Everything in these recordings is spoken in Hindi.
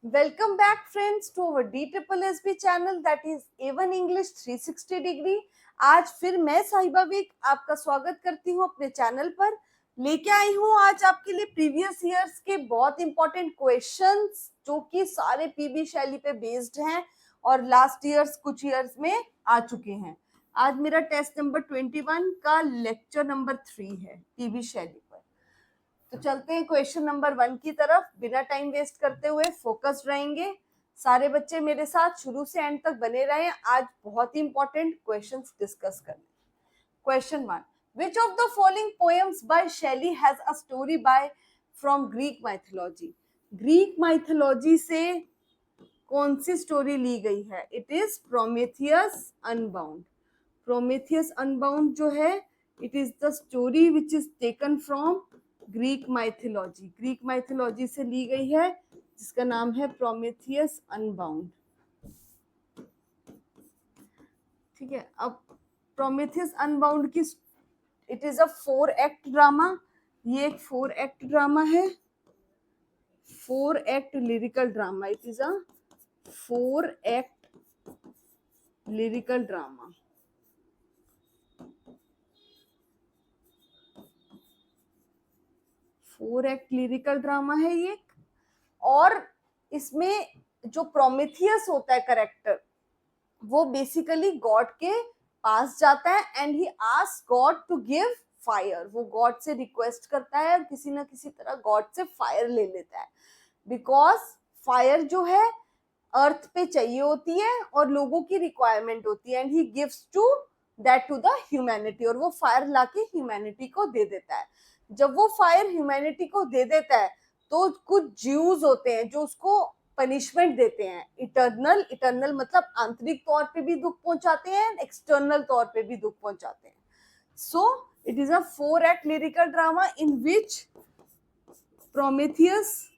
Welcome back friends to our DSSB channel that is A1 English 360 degree. आज फिर मैं साहिबा विक आपका स्वागत करती हूँ अपने चैनल पर। लेके आई हूँ आज आपके लिए प्रीवियस ईयर्स के बहुत इंपॉर्टेंट क्वेश्चंस जो कि सारे पीबी शैली पे बेस्ड हैं और लास्ट ईयर्स कुछ ईयर्स में आ चुके हैं। आज मेरा टेस्ट नंबर 21 का लेक्चर नंबर 3 है पीबी शैली पर। तो चलते हैं क्वेश्चन नंबर 1 की तरफ। बिना टाइम वेस्ट करते हुए फोकस्ड रहेंगे। सारे बच्चे मेरे साथ शुरू से एंड तक बने रहें। आज बहुत ही इंपॉर्टेंट क्वेश्चंस डिस्कस करने। Question 1, which of the following poems by Shelley has a story by from Greek mythology? Greek mythology से कौन सी स्टोरी ली गई है? It is Prometheus unbound. Prometheus unbound जो है it is the story which is taken from Greek mythology. Greek mythology से ली गई है जिसका नाम है प्रोमेथियस अनबाउंड। ठीक है, अब प्रोमेथियस अनबाउंड की it is a 4 act drama. ये एक 4 एक्ट ड्रामा है, 4 act lyrical drama. It is a 4 act lyrical drama. Four act lyrical drama है ये। और इसमें जो प्रोमेथियस होता है करेक्टर, वो बेसिकली गॉड के पास जाता है and he ask God to give fire. वो गॉड से रिक्वेस्ट करता है और किसी ना किसी तरह गॉड से फायर ले लेता है, बिकॉज फायर जो है अर्थ पे चाहिए होती है और लोगों की रिक्वायरमेंट होती है and he gives to that to the humanity. और वो फायर लाके ह्यूमैनिटी को दे देता है। जब वो फायर ह्यूमैनिटी को दे देता है तो कुछ ज्यूज होते हैं जो उसको पनिशमेंट देते हैं। इटर्नल, इटर्नल मतलब आंतरिक तौर पे भी दुख पहुंचाते हैं, एक्सटर्नल तौर पे भी दुख पहुंचाते हैं। सो it is a 4 act lyrical drama in which Prometheus,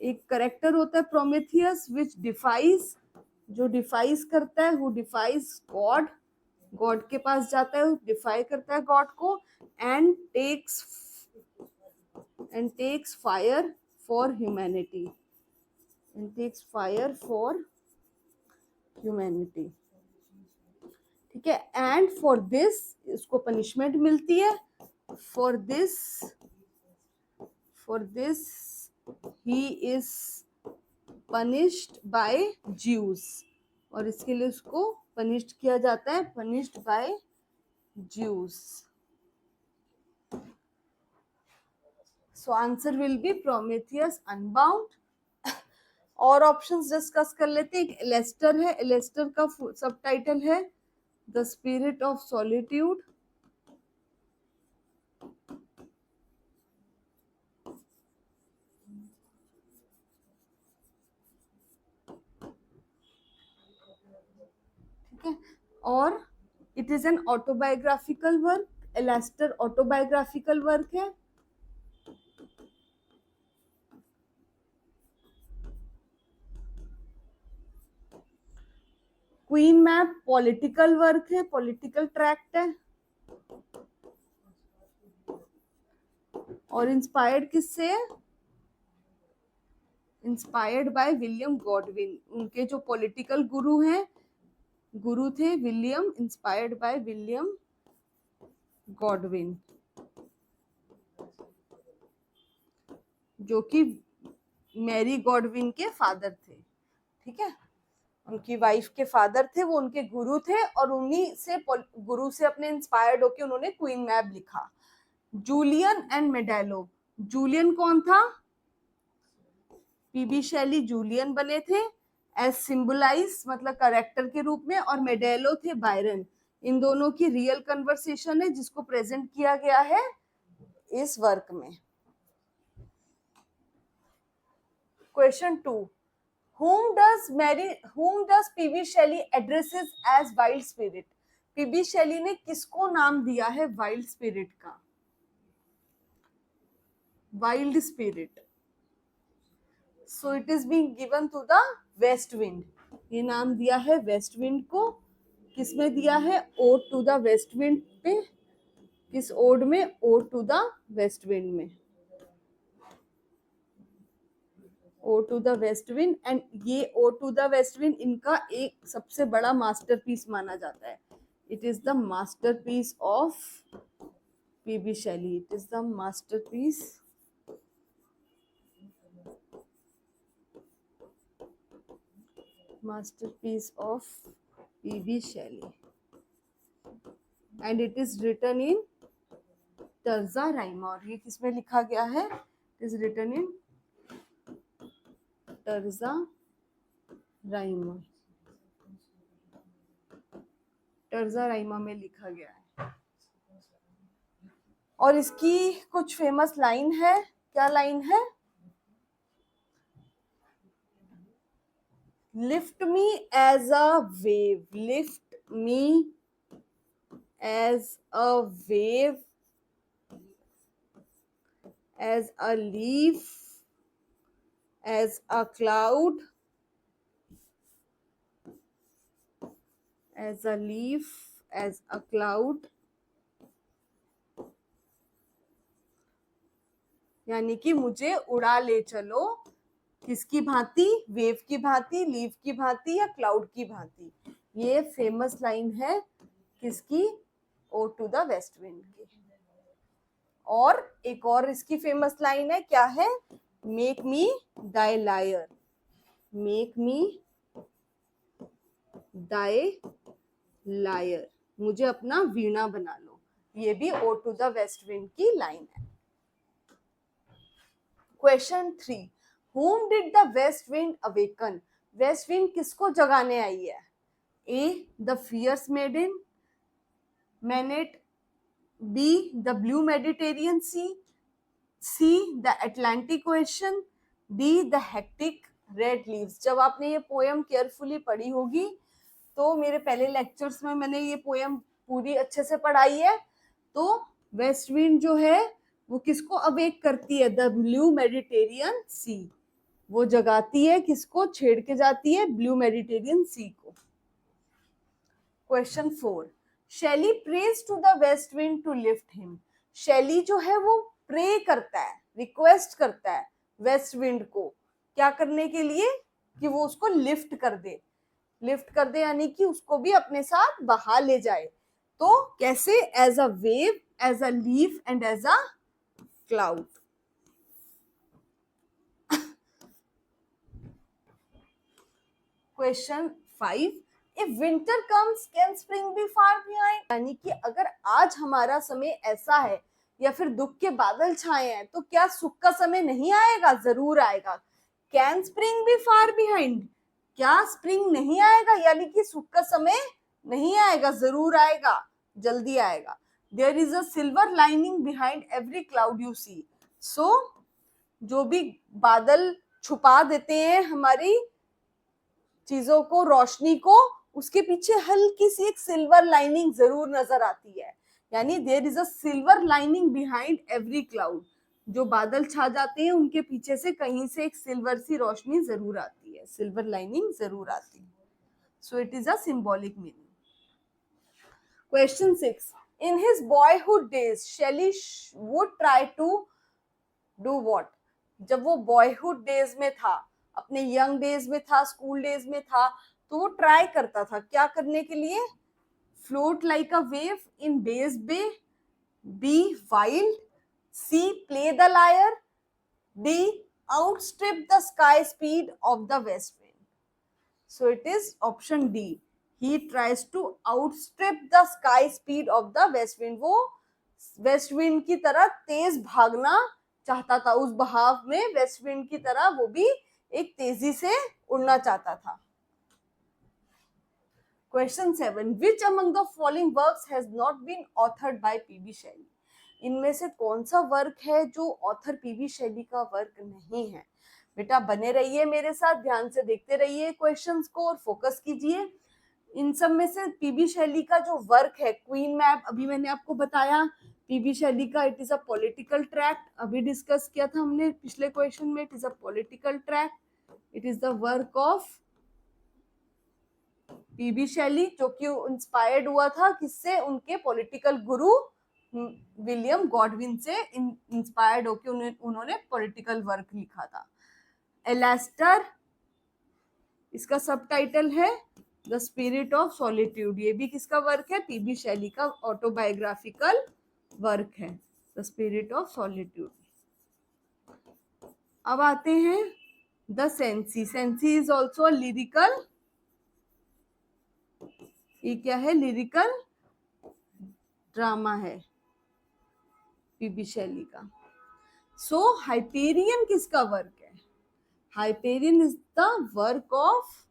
एक करेक्टर होता है प्रोमेथियस विच डिफाइज, जो डिफाइज करता है, हु डिफाइज गॉड, गॉड के पास जाता है, डिफाई करता है गॉड को and takes fire for humanity, and takes fire for humanity. ठीक है, एंड फॉर दिस इसको पनिशमेंट मिलती है। For this he is punished by Zeus. और इसके लिए उसको पनिश्ड किया जाता है, punished by Zeus. So answer will be Prometheus unbound. और ऑप्शंस डिस्कस कर लेते हैं। एलेस्टर है, एलेस्टर का सब टाइटल है द स्पिरिट ऑफ सॉलिट्यूड। ठीक है, और it is an autobiographical work. Alastair autobiographical work है। क्वीन मैप पॉलिटिकल वर्क है, पॉलिटिकल ट्रैक्ट है। और इंस्पायर्ड किससे है? Inspired by William Godwin. उनके जो पॉलिटिकल गुरु थे William, inspired by William Godwin, जो कि मैरी गॉडविन के फादर थे। ठीक है, उनकी वाइफ के फादर थे, वो उनके गुरु थे और उन्हीं से गुरु से अपने इंस्पायर्ड होकर उन्होंने क्वीन मैप लिखा। Julian and Maddalo. जूलियन कौन था? पीबी शैली जूलियन बने थे एज सिंबलाइज मतलब करेक्टर के रूप में, और मेडेलो थे बायरन। इन दोनों की रियल कन्वर्सेशन है जिसको प्रेजेंट किया गया है इस वर्क में। Question 2, whom does PB Shelley addresses as wild spirit? PB Shelley ने किसको नाम दिया है वाइल्ड स्पिरिट का? Wild spirit, so it is being given to the west wind. ये नाम दिया है वेस्ट विंड को। किसमें दिया है? Ode to the waste wind पे। किस ओड में? Ode to the waste wind में। O to the waste wind, and ये O to the waste wind इनका एक सबसे बड़ा मास्टरपीस माना जाता है. It is the masterpiece of PB Shelley. इट इज द masterpiece of P.B. Shelley, and it is written in terza rima. और ये किसमें लिखा गया है? It is written in terza Raima. तर्जा Raima में लिखा गया है. और इसकी कुछ फेमस लाइन है. क्या लाइन है? Lift me as a wave, lift me as a wave, as a leaf, as a cloud, as a leaf, as a cloud. यानी कि मुझे उड़ा ले चलो. किसकी भांति? वेव की भांति, लीफ की भांति या क्लाउड की भांति. ये फेमस लाइन है किसकी? Ode to the west wind की. और एक और इसकी फेमस लाइन है. क्या है? Make me thy lyre, make me thy lyre, मुझे अपना वीणा बना लो. ये भी O to the west wind की लाइन है. Question 3. Whom did the west wind awaken? West wind किसको जगाने आई है? A the fierce maiden, maenad. B the blue Mediterranean sea, C the Atlantic ocean, D the hectic red leaves. जब आपने ये पोयम केयरफुली पढ़ी होगी तो मेरे पहले लेक्चर्स में मैंने ये पोयम पूरी अच्छे से पढ़ाई है. तो वेस्ट विंड जो है वो किसको अवेक करती है? द ब्लू मेडिटेरियन सी. वो जगाती है किसको? छेड़ के जाती है ब्लू मेडिटेरियन सी को. Question 4. Shelley prays to the waste wind to lift him. Shelley जो है वो प्रे करता है, रिक्वेस्ट करता है वेस्ट विंड को. क्या करने के लिए? कि वो उसको लिफ्ट कर दे. लिफ्ट कर दे यानी कि उसको भी अपने साथ बहा ले जाए. तो कैसे? As a wave, as a leaf and as a cloud. Question 5. If winter comes can spring be far behind. यानी कि अगर आज हमारा समय ऐसा है या फिर दुख के बादल छाए हैं तो क्या सुख का समय नहीं आएगा? जरूर आएगा. Can spring be far behind. क्या स्प्रिंग नहीं आएगा? यानी कि सुख का समय नहीं आएगा, जरूर आएगा, जल्दी आएगा. There is a silver lining behind every cloud you see. So जो भी बादल छुपा देते हैं हमारी चीजों को, रोशनी को, उसके पीछे हल्की सी एक सिल्वर लाइनिंग जरूर नजर आती है. यानी there is a silver lining behind every cloud. जो बादल छा जाते हैं उनके पीछे से कहीं से एक सिल्वर सी रोशनी जरूर आती है, सिल्वर लाइनिंग जरूर आती है. So it is a symbolic meaning. Question 6. In his boyhood days, Shelley would try to do what? जब वो बॉयहुड डेज में था, अपने यंग डेज में था, स्कूल डेज में था, तो वो ट्राई करता था. क्या करने के लिए? Float like a wave in bass bay, B wild, C play the lyre, D outstrip the sky speed of the waste wind. So it is option D. He tries to outstrip the sky speed of the west wind. वो वेस्ट विंड की तरह तेज भागना चाहता था. उस बहाव में वेस्ट विंड की तरह वो भी एक तेजी से उड़ना चाहता था. Question 7. Which among the following works has not been authored by P.B. Shelley? इनमें से कौन सा वर्क है जो ऑथर पीबी शैली का वर्क नहीं है? बेटा बने रहिए मेरे साथ, ध्यान से देखते रहिए क्वेश्चंस को और फोकस कीजिए. इन सब में से पीबी शैली का जो वर्क है, क्वीन मैप, अभी मैंने आपको बताया पीबी शैली का it is a political tract. अभी डिस्कस किया था हमने पिछले क्वेश्चन में. It is a political tract. It is the work of PB Shelley, जो कि इंस्पायर्ड हुआ था किससे? उनके पॉलिटिकल गुरु विलियम गॉडविन से इंस्पायर्ड होकर उन्होंने पॉलिटिकल वर्क लिखा था. एलास्टर, इसका सब टाइटल है द स्पिरिट ऑफ सॉलिट्यूड। ये भी किसका वर्क है? पीबी शैली का ऑटोबायोग्राफिकल वर्क है, द स्पिरिट ऑफ सॉलिट्यूड। अब आते हैं the sensi. Sensi is also lyrical, ये क्या है? लिरिकल ड्रामा है पीबी शैली का। सो हाइपेरियन किसका वर्क है? Hyperion is the work of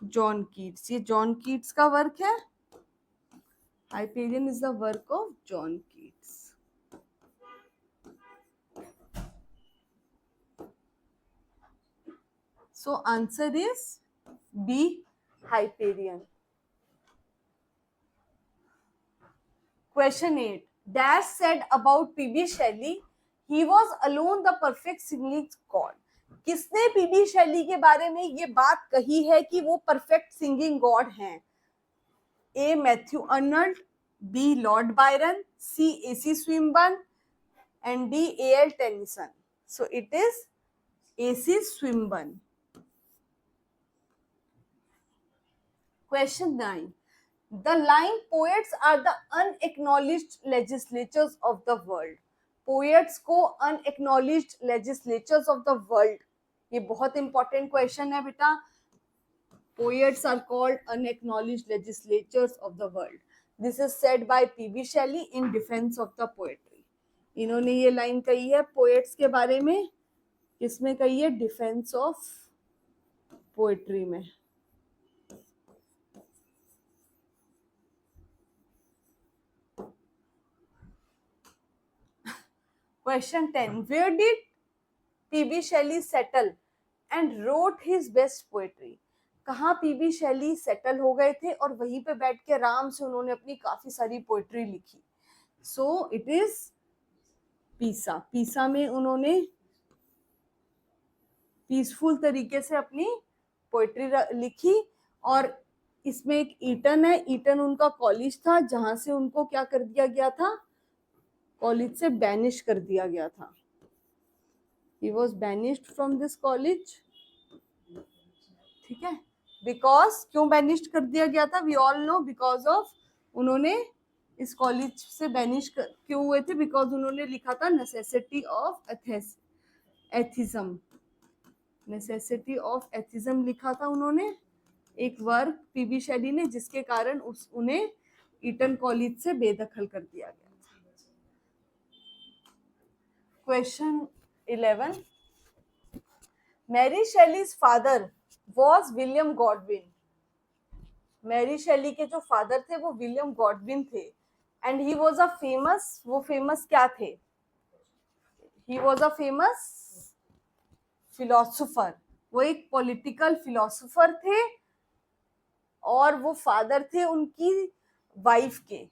John Keats. ये जॉन कीट्स का वर्क है। Hyperion is the work of John Keats. So answer is B, Hyperion. Question 8. Dash said about P.B. Shelley, he was alone the perfect singing god. किसने पीबी शैली के बारे में ये बात कही है कि वो परफेक्ट सिंगिंग गॉड हैं? A Matthew Arnold, B Lord Byron, C AC Swinburne and D L Tennyson. So it is AC Swinburne. Question 9. The line poets are the unacknowledged legislatures of the world. Poets को unacknowledged legislatures of the world, ये बहुत important question है बेटा। Poets are called unacknowledged legislatures of the world. This is said by P.B. Shelley in defense of the poetry. इन्होंने ये लाइन कही है poets के बारे में, किसमें कही है? डिफेंस ऑफ पोएट्री में। Question 10. Where did P.B. Shelley settle and wrote his best poetry? कहाँ पीबी शैली सेटल हो गए थे और वहीं पे बैठ के आराम से उन्होंने अपनी काफी सारी पोएट्री लिखी? सो इट इज पीसा। पीसा में उन्होंने पीसफुल तरीके से अपनी पोएट्री लिखी। और इसमें एक ईटन है, ईटन उनका कॉलेज था जहां से उनको क्या कर दिया गया था? कॉलेज से बैनिश कर दिया गया था। He was banished from this college. ठीक है, बिकॉज क्यों बैनिश कर दिया गया था? We all know, because of उन्होंने इस कॉलेज से बैनिश क्यों हुए थे? बिकॉज उन्होंने लिखा था necessity of atheism. Necessity of atheism लिखा था उन्होंने, एक वर्क पीबी शैली ने, जिसके कारण उन्हें ईटन कॉलेज से बेदखल कर दिया गया। Question 11. Mary Shelley's father was William Godwin. Mary Shelley के जो फादर थे वो विलियम गॉडविन थे। And he was a famous, वो फेमस क्या थे? He was a famous philosopher. वो एक पॉलिटिकल फिलोसोफर थे और वो फादर थे उनकी वाइफ के।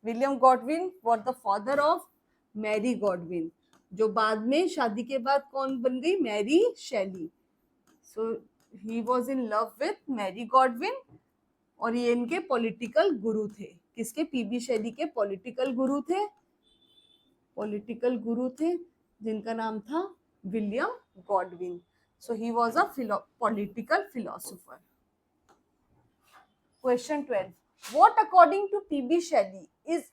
William Godwin was the father of Mary Godwin, जो बाद में शादी के बाद कौन बन गई? Mary Shelley. So he was in love with Mary Godwin और ये इनके पॉलिटिकल गुरु थे। किसके? पीबी शैली के पॉलिटिकल गुरु थे। पॉलिटिकल गुरु थे जिनका नाम था William Godwin. So he was a political philosopher. Question 12. What according to P.B. Shelley is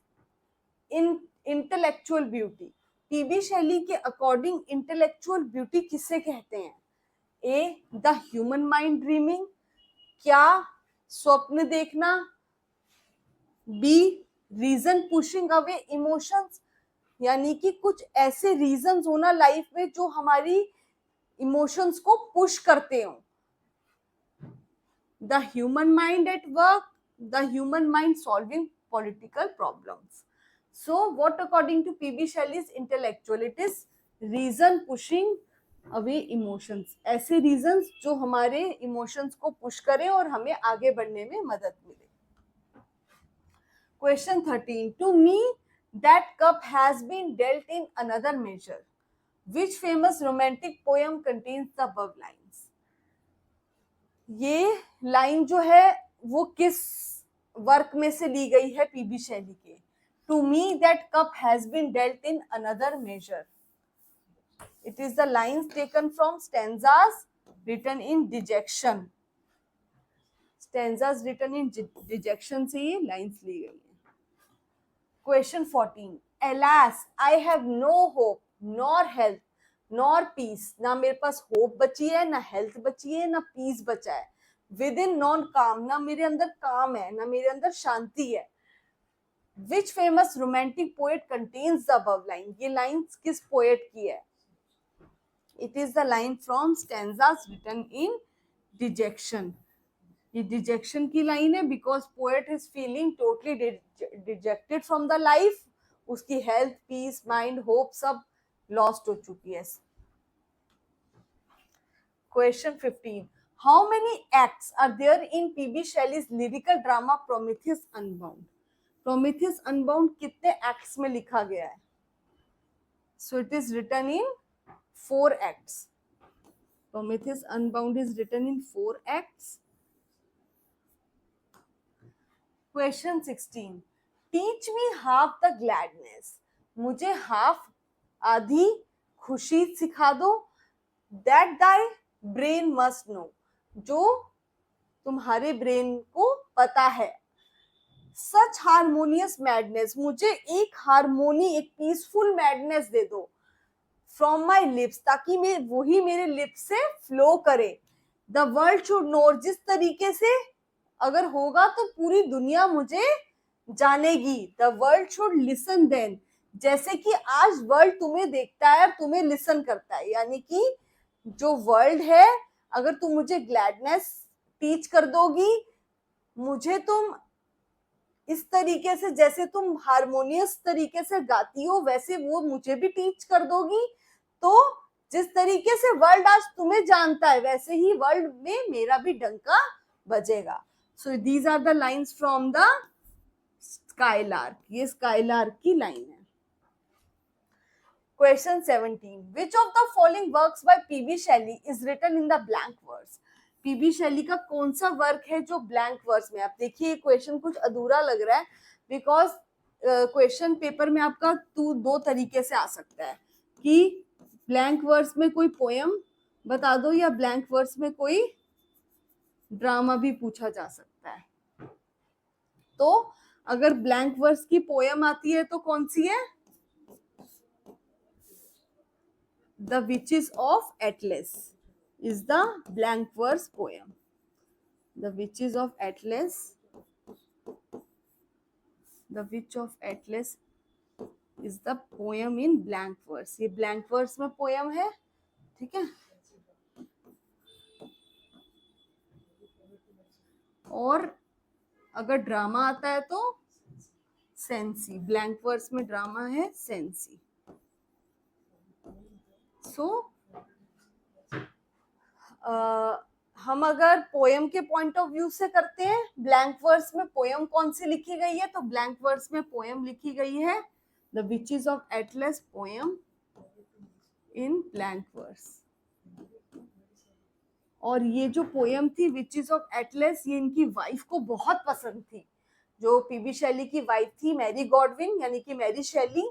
in intellectual beauty? P B Shelley के अकॉर्डिंग इंटेलेक्चुअल ब्यूटी किसे कहते हैं? A the human mind dreaming, क्या स्वप्न देखना। B reason pushing away emotions, यानी कि कुछ ऐसे रीजंस होना लाइफ में जो हमारी इमोशंस को पुश करते हो। The human mind at work, the human mind solving political problems. So what according to P.B. Shelley is intellectual? It is reason pushing away emotions. ऐसे reasons जो हमारे emotions को push करें और हमें आगे बढ़ने में मदद मिले। Question 13. To me, that cup has been dealt in another measure. Which famous romantic poem contains the above lines? ये लाइन जो है वो किस वर्क में से ली गई है पीबी शैली के? To me that cup has been dealt in another measure. It is the lines taken from stanzas written in dejection. Stanzas written in dejection से ये lines ली गई हैं. Question 14. Alas, I have no hope, nor health, nor peace. ना मेरे पास hope बची है, ना health बची है, ना peace बचा है. Within non calm, ना मेरे अंदर काम है, ना मेरे अंदर शांति है. Which famous romantic poet contains the above line? ये lines किस poet की है? It is the line from stanzas written in dejection. ये डिजेक्शन की लाइन है because poet is feeling totally dejected from the life. उसकी हेल्थ, पीस, माइंड, होप सब लॉस्ट हो चुकी है. Question 15. How many acts are there in P B Shelley's lyrical drama Prometheus unbound? Prometheus unbound कितने एक्ट्स में लिखा गया है? So it is written in 4 acts. Prometheus unbound is written in 4 acts. Question 16. Teach me half the gladness. मुझे हाफ आधी खुशी सिखा दो. That thy brain must know. जो तुम्हारे ब्रेन को पता है. Such harmonious madness. मुझे एक हारमोनी, एक पीसफुल मैडनेस दे दो. From my lips, ताकि मैं वही मेरे लिप्स से फ्लो करे. The world should know. जिस तरीके से अगर होगा तो पूरी दुनिया मुझे जानेगी. The world should listen then. जैसे कि आज वर्ल्ड तुम्हें देखता है और तुम्हें लिसन करता है. यानी कि जो वर्ल्ड है, अगर तुम मुझे ग्लैडनेस टीच कर दोगी, मुझे तुम इस तरीके से, जैसे तुम हारमोनियस तरीके से गाती हो, वैसे वो मुझे भी टीच कर दोगी. तो जिस तरीके से वर्ल्ड आज तुम्हें जानता है, वैसे ही वर्ल्ड में मेरा भी डंका बजेगा. So these are the lines from the Skylark. ये Skylark की लाइन है. Question 17. Which of the following works by P.B. Shelley is written in the blank verse? P.B. Shelley का कौन सा वर्क है जो ब्लैंक वर्स में? आप देखिए क्वेश्चन कुछ अधूरा लग रहा है बिकॉज क्वेश्चन पेपर में आपका 2 तरीके से आ सकता है कि ब्लैंक वर्स में कोई पोयम बता दो या ब्लैंक वर्स में कोई ड्रामा भी पूछा जा सकता है. तो अगर ब्लैंक वर्स की पोयम आती है तो कौन सी है? The witches of Atlas is the blank verse poem. The witches of Atlas, the witch of Atlas is the poem in blank verse. ये ब्लैंक वर्स में पोयम है. ठीक है. और अगर ड्रामा आता है तो सेंसी. ब्लैंक वर्स में ड्रामा है सेंसी. सो हम अगर पोयम के पॉइंट ऑफ व्यू से करते हैं, ब्लैंक वर्स में पोयम कौन सी लिखी गई है? तो ब्लैंक वर्स में पोयम लिखी गई है the witches of Atlas poem in blank verse. और ये जो पोयम थी विचेस ऑफ एटलस, ये इनकी वाइफ को बहुत पसंद थी. जो पीबी शैली की वाइफ थी मैरी गॉडविन, यानी कि मैरी शैली,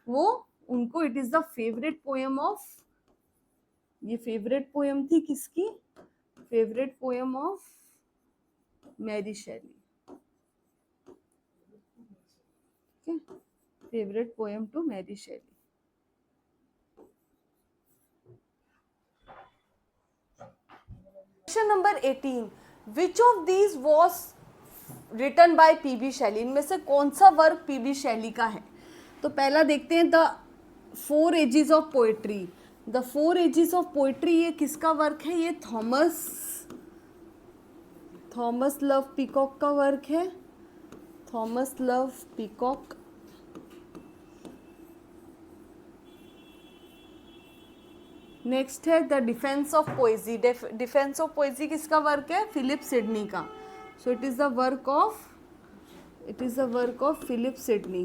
वो उनको it is the favourite poem of. ये फेवरेट पोयम थी किसकी? फेवरेट पोयम ऑफ मैरी शैली. फेवरेट पोयम टू मैरी शैली. Question number 18. Which of these was written by P.B. Shelley? इनमें से कौन सा वर्क P.B. Shelley का है? तो पहला देखते हैं the 4 ages of poetry. The 4 ages of poetry ये किसका वर्क है? ये थॉमस लव पीकॉक का वर्क है. Thomas Love Peacock. नेक्स्ट है the defence of poesy. Defence of poesy किसका वर्क है? फिलिप सिडनी का. So it is the work of Philip Sidney.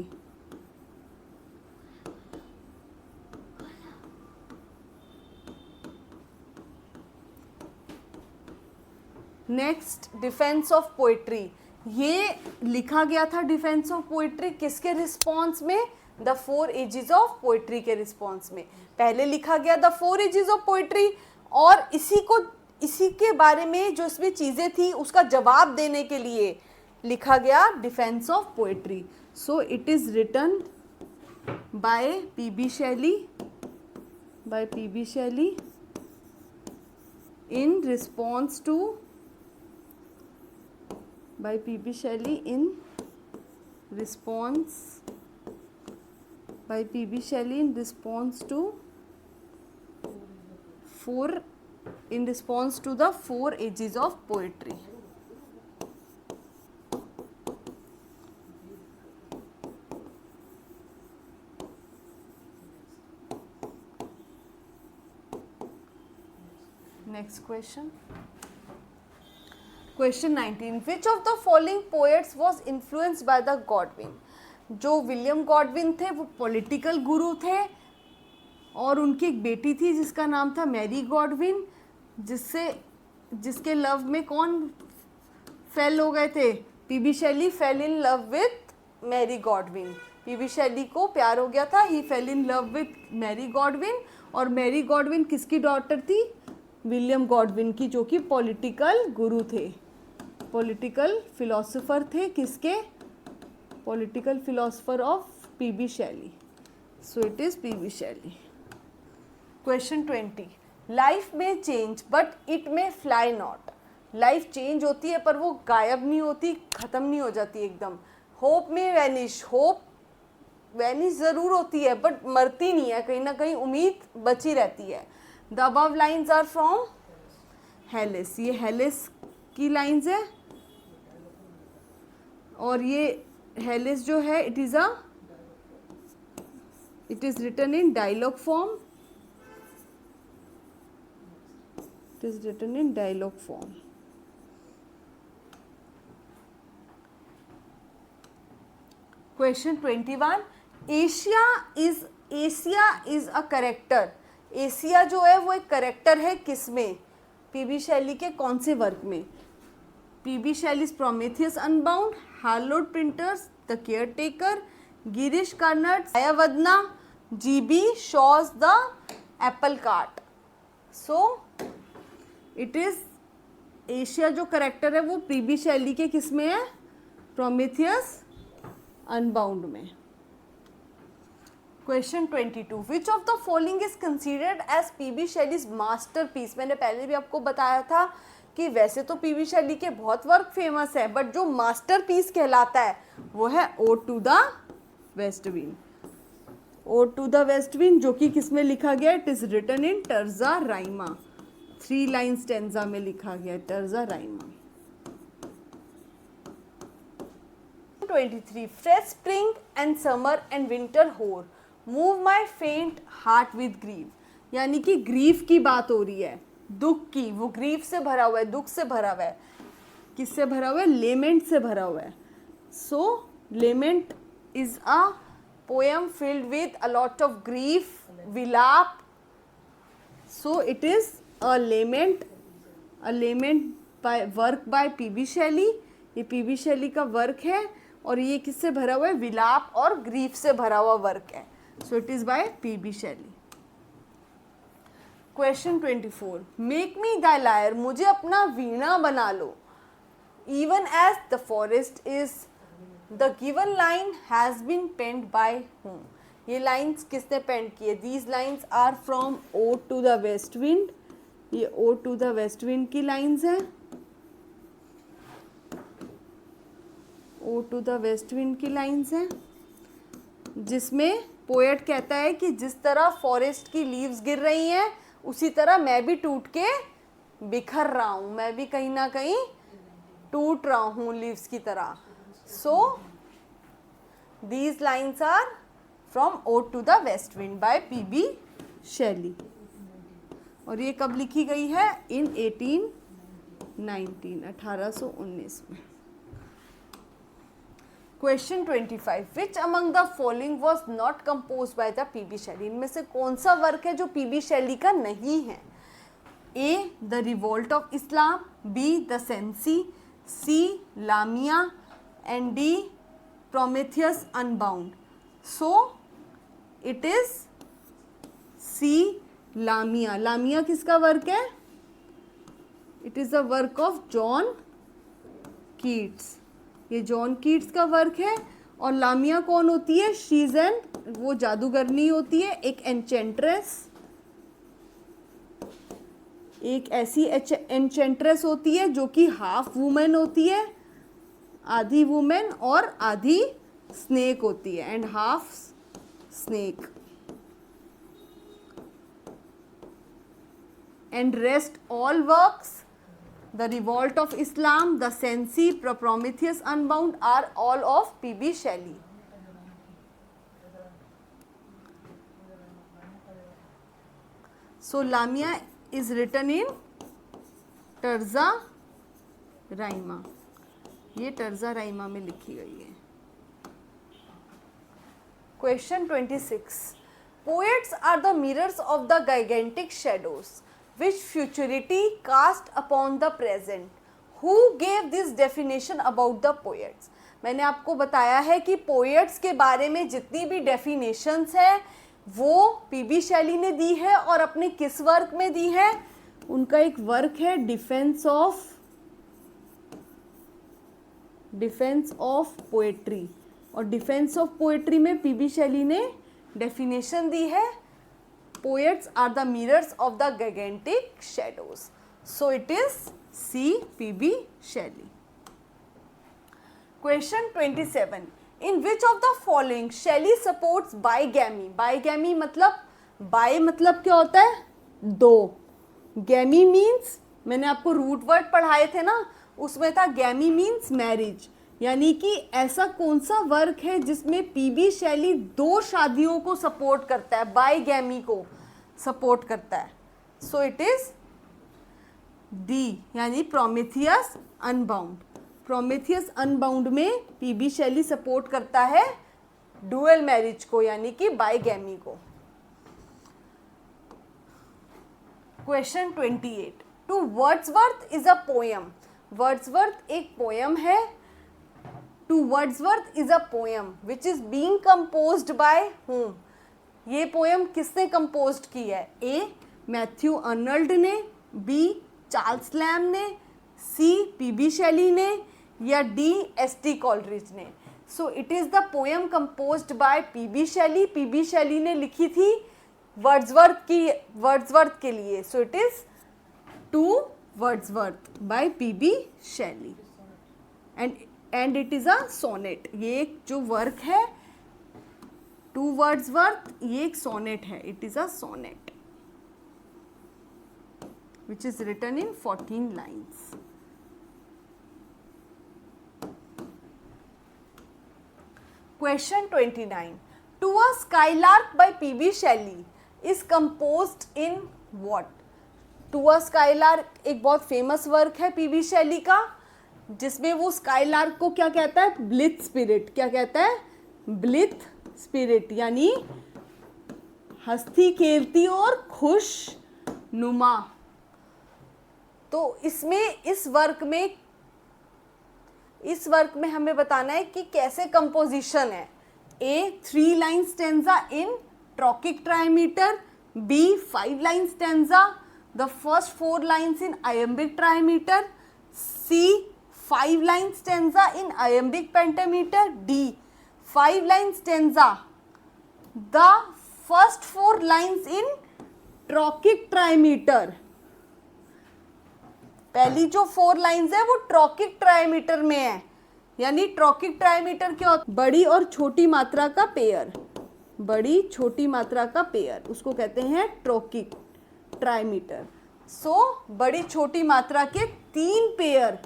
Next defence of poetry. ये लिखा गया था डिफेंस ऑफ पोएट्री किसके रिस्पॉन्स में? The four ages of poetry के रिस्पॉन्स में। पहले लिखा गया the four ages of poetry, और इसी के बारे में जो इसमें चीज़ें थी उसका जवाब देने के लिए लिखा गया defence of poetry. So it is written by P B. Shelley in response to by P.B. Shelley in response by P.B. Shelley in response to the four ages of poetry. Next question. Question 19. Which of the following poets was influenced by the Godwin? जो विलियम गॉडविन थे वो पॉलिटिकल गुरु थे, और उनकी एक बेटी थी जिसका नाम था मैरी गॉडविन, जिसके लव में कौन फेल हो गए थे? PB. Shelley fell in love with Mary Godwin. PB. Shelley को प्यार हो गया था, he fell in love with Mary Godwin. और मैरी गॉडविन किसकी डॉटर थी? विलियम गॉडविन की, जो कि पॉलिटिकल गुरु थे, पॉलिटिकल फिलोसोफर थे। किसके? Political philosopher of P B. Shelley. So it is P B. Shelley. Question 20. Life may change but it may fly not. Life change होती है पर वो गायब नहीं होती, ख़त्म नहीं हो जाती एकदम। होप में वैनिश, होप वैनिश ज़रूर होती है बट मरती नहीं है, कहीं ना कहीं उम्मीद बची रहती है। The above lines are from Hellas. ये हेलिस की लाइन्स है, और ये हेलिस जो है it is written in dialogue form. It is written in dialogue form. Question 21. Asia is a character. Asia जो है वो एक करेक्टर है किसमें? पी.बी. शैली के कौन से वर्क में? P B. Shelley's Prometheus Unbound, Harold Pinter's, the Caretaker, Girish Karnad, Hayavadana, G B. Shaw's the Apple Cart. So it is Asia जो करेक्टर है वो पी.बी. शैली के किस में है? प्रोमेथियस अनबाउंड में। Question 22. Which of the following is considered as P B. Shelley's masterpiece. मैंने पहले भी आपको बताया था कि वैसे तो पी.बी. शैली के बहुत वर्क फेमस है, बट जो मास्टरपीस कहलाता है वो है ode to the waste wind. Ode to the waste wind, जो कि किस में लिखा गया? It is written in terza rima. 3 line stanza में लिखा गया terza rima. 23. Fresh spring and summer and winter hoar move my faint heart with grieve. यानी कि ग्रीफ की बात हो रही है, दुख की। वो ग्रीफ से भरा हुआ है, दुख से भरा हुआ है। किससे भरा हुआ है? लेमेंट से भरा हुआ है। So lament is a poem filled with a lot of grief, विलाप। So it is a lament by work by P B. Shelley. ये पी.बी. शैली का वर्क है, और ये किससे भरा हुआ है? विलाप और ग्रीफ से भरा हुआ वर्क है। So it is by P B. Shelley. Question 24. Make me the lyre. मुझे अपना वीणा बना लो। Even as the forest is the given line has been penned by whom. ये लाइन्स किसने पेंट की है? These lines are from odd to the west wind. ये Ode to the west wind की लाइन्स हैं। Ode to the west wind की लाइन्स हैं, जिसमें पोएट कहता है कि जिस तरह फॉरेस्ट की लीव्स गिर रही हैं उसी तरह मैं भी टूट के बिखर रहा हूँ, मैं भी कहीं ना कहीं टूट रहा हूँ लीव्स की तरह। So these lines are from odd to the waste wind by P B. Shelley. और ये कब लिखी गई है? इन 1819 में। Question 25. Which among the following was not compose by the P B. Shelley. इनमें से कौन सा वर्क है जो पी.बी. शैली का नहीं है? A the Revolt of Islam, B the Cenci, C Lamia, and D Prometheus Unbound. So it is C Lamia. Lamia किसका वर्क है? It is the work of John Keats. ये जॉन कीट्स का वर्क है। और लामिया कौन होती है? शी इज एन, वो जादूगरनी होती है, एक एन्चेंट्रेस, एक ऐसी एन्चेंट्रेस होती है जो कि हाफ वुमेन होती है, आधी वुमेन और आधी स्नेक होती है, and half snake. And rest all works, the revolt of Islam, the Cenci, Prometheus unbound are all of PB Shelley. So Lamia is written in terza rima. ये टर्जा राइमा में लिखी गई है। Question 26, poets are the mirrors of the gigantic shadows which futurity cast upon the present. Who gave this definition about the poets? मैंने आपको बताया है कि पोएट्स के बारे में जितनी भी डेफिनेशंस है वो पीबी शैली ने दी है। और अपने किस वर्क में दी है? उनका एक वर्क है डिफेंस ऑफ पोएट्री। और डिफेंस ऑफ पोएट्री में पीबी शैली ने डेफिनेशन दी है, poets are the mirrors of the gigantic shadows. So it is C. P B Shelley. Question 27, in which of the following Shelley supports bigamy? Bigamy मतलब क्या होता है? दो। गैमी मीन्स, मैंने आपको रूट वर्ड पढ़ाए थे ना, उसमें था गैमी मीन्स मैरिज। यानी कि ऐसा कौन सा वर्क है जिसमें पीबी शैली दो शादियों को सपोर्ट करता है, बाइगैमी को सपोर्ट करता है? सो इट इज डी, यानी प्रोमेथियस अनबाउंड। प्रोमेथियस अनबाउंड में पीबी शैली सपोर्ट करता है डुअल मैरिज को, यानी कि बाइगैमी को। Question 28, to Wordsworth is a poem. Wordsworth एक पोयम है। To Wordsworth is a poem which is being composed by whom? ये पोयम किसने कंपोज्ड की है? ए. मैथ्यू अर्नल्ड ने, बी. चार्ल्स लैम ने, सी. पीबी शैली ने, या डी. एस.टी. कॉलरिज ने। So it is the poem composed by P B Shelley. P B Shelley ने लिखी थी वर्ड्सवर्थ के लिए। So it is to Wordsworth by P B Shelley, and it is a sonnet. ये एक जो वर्क है टू वर्ड्सवर्थ, ये एक सोनेट है। It is a sonnet which is written in 14 lines. Question 29, To a Skylark by P.B. Shelley is composed in what? To a Skylark एक बहुत फेमस वर्क है पीबी शैली का, जिसमें वो स्काईलार्क को क्या कहता है? Blithe spirit. क्या कहता है? ब्लिथ स्पिरिट, यानी हंसती खेलती और खुश नुमा। तो इसमें इस वर्क में हमें बताना है कि कैसे कंपोजिशन है। A. 3 line stanza in trochaic trimeter, B. 5 line stanza, the first 4 lines in iambic trimeter, C. 5 line stanza in iambic pentameter, D. 5 line stanza, the first 4 lines in trochaic trimeter. पहली जो 4 लाइन्स है वो ट्रॉकिक ट्राइमीटर में है। यानी ट्रॉकिक ट्राइमीटर क्या होता है? बड़ी और छोटी मात्रा का पेयर। बड़ी छोटी मात्रा का पेयर, उसको कहते हैं ट्रॉकिक ट्राइमीटर। सो बड़ी छोटी मात्रा के 3 पेयर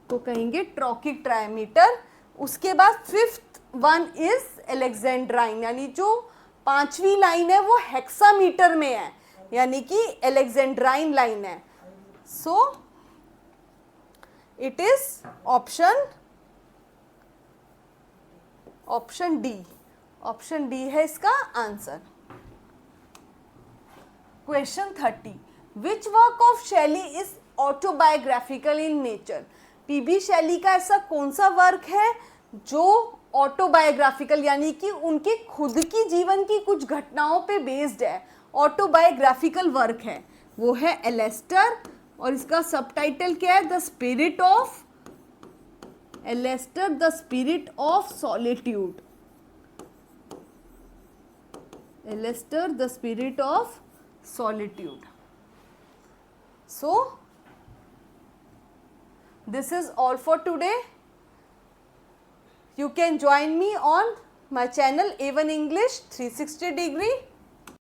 को कहेंगे ट्रॉकिक ट्राइमीटर। उसके बाद 5th वन इज एलेक्जेंड्राइन, यानी जो 5वीं लाइन है वो हेक्सामीटर में है, यानी कि एलेक्जेंड्राइन लाइन है। So it is option D. Option D है इसका answer. Question 30, which work of Shelley is autobiographical in nature? P B Shelley का ऐसा कौन सा वर्क है जो ऑटोबायोग्राफिकल यानी कि उनके खुद की जीवन की कुछ घटनाओं पे बेस्ड है, ऑटोबायोग्राफिकल वर्क है, वो है एलेस्टर। और इसका सबटाइटल क्या है? The spirit of Alastair, the spirit of solitude. Alastair, the spirit of solitude. So this is all for today. You can join me on my channel A1 English 360 degree.